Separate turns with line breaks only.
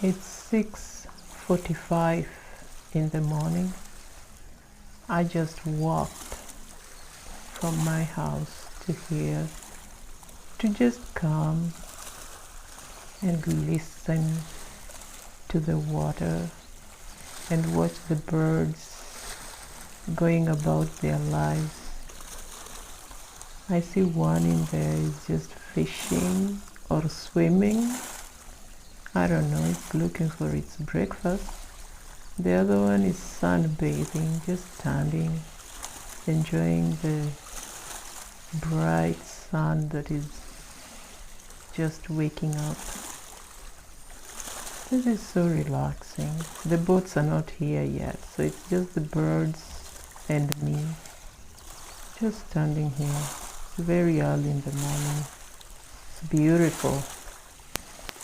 It's 6:45 in the morning. I just walked from my house to here to just come and listen to the water and watch the birds going about their lives. I see one in there is just fishing or swimming. I don't know, it's looking for its breakfast. The other one is sunbathing, just standing, enjoying the bright sun that is just waking up. This is so relaxing. The boats are not here yet, so it's just the birds and me, just standing here. It's very early in the morning. It's beautiful.